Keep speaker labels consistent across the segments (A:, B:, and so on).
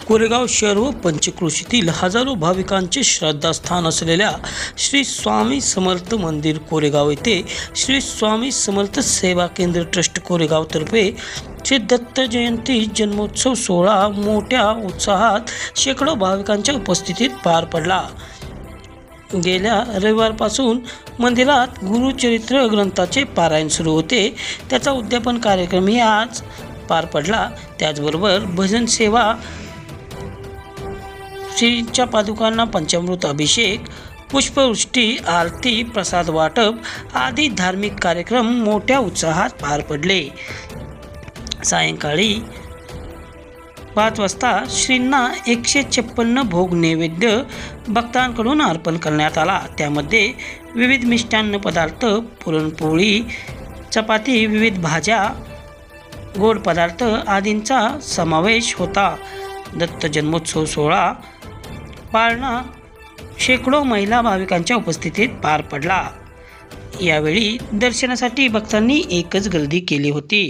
A: कोरेगाव शहर व पंचक्रोशीतील हजारो भाविकांचे श्रद्धास्थान असलेल्या श्री स्वामी समर्थ मंदिर कोरेगाव येथे श्री स्वामी समर्थ सेवा केंद्र ट्रस्ट कोरेगावतर्फे श्री दत्त जयंती जन्मोत्सव सोहळा मोठ्या उत्साहात शेकडो भाविकांच्या उपस्थितीत पार पडला। गेल्या रविवारपासून मंदिरात गुरुचरित्र ग्रंथाचे पारायण सुरू होते। त्याचा उद्यापन कार्यक्रमही आज पार पडला। त्याचबरोबर भजन सेवा, श्रींच्या पादुकांना पंचामृत अभिषेक, पुष्पवृष्टी, आरती, प्रसाद वाटप आदी धार्मिक कार्यक्रम मोठ्या उत्साहात पार पडले। सायंकाळी 5 वाजता श्रींना 156 भोग नैवेद्य भक्तांकडून अर्पण करण्यात आला। त्यामध्ये विविध मिष्टान्न पदार्थ, पुरणपोळी, चपाती, विविध भाज्या, गोड पदार्थ आदींचा समावेश होता। दत्त जन्मोत्सव सोहळा पाळणा शेकडो महिला भाविकांच्या उपस्थितीत पार पडला। यावेळी दर्शनासाठी भक्तांनी एकच गर्दी केली होती।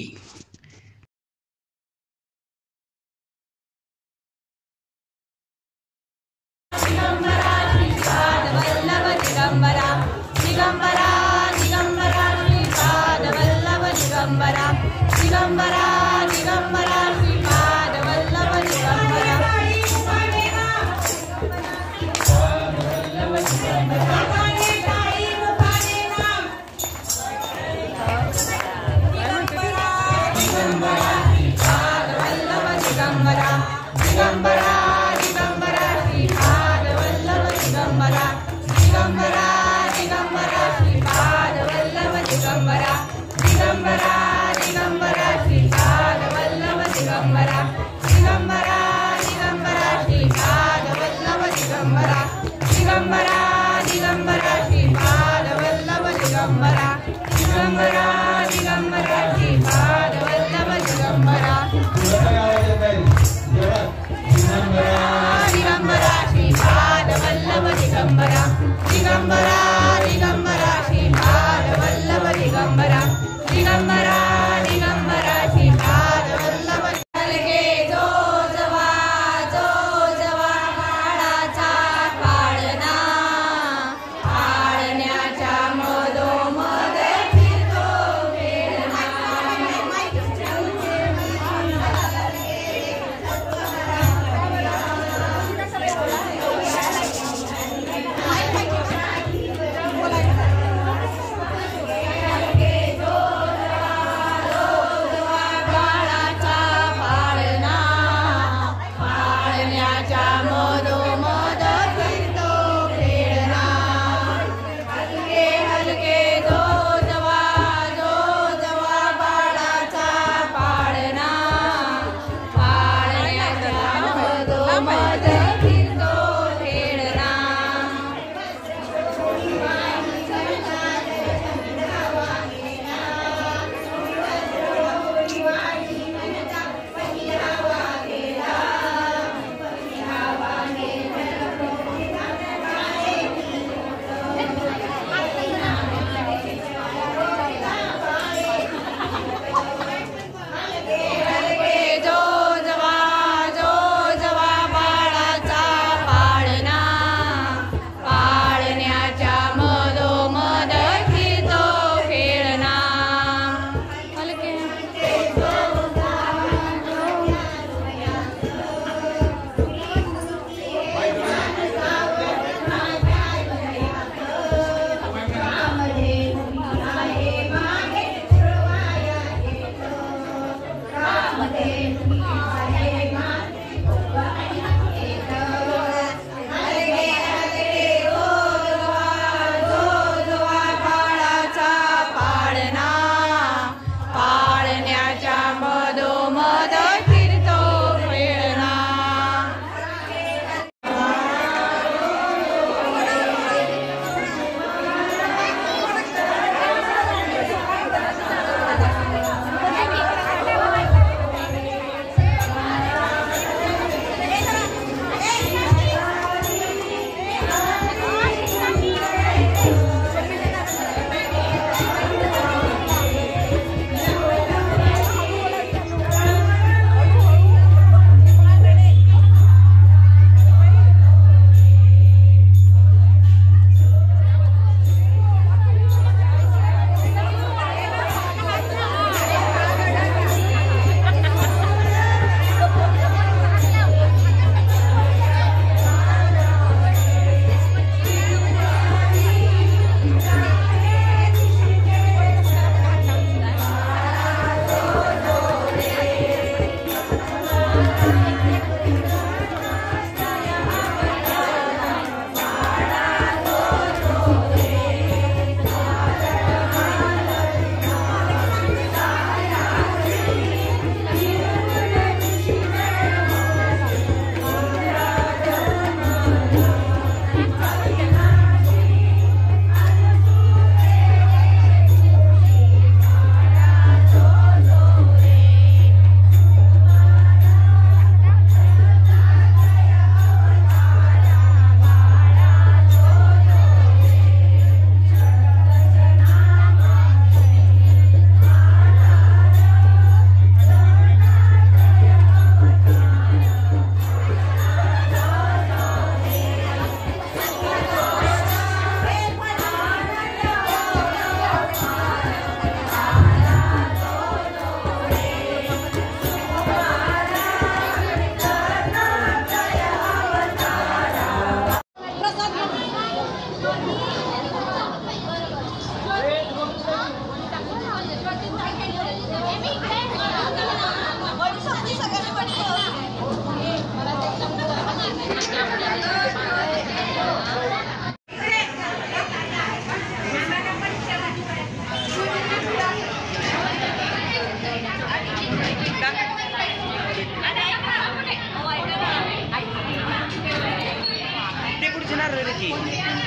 B: ते कुठे येणार रे की